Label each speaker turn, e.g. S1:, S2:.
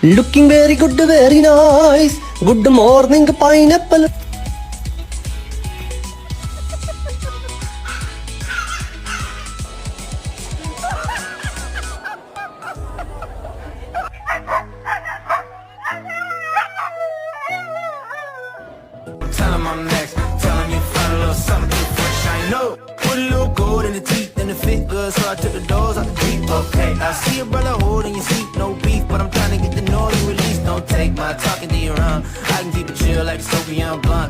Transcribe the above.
S1: Looking very good, very nice. Good morning, pineapple.
S2: Tell him I'm next. Tell him you find a little something fresh. I know. Put a little gold in the teeth and the fit good, so I took the doors out the deep. Okay, I see a brother holding your seat, no beef, but I'm trying to get the noise released. Don't take my talking to your own. I can keep it chill like a Soviet blunt.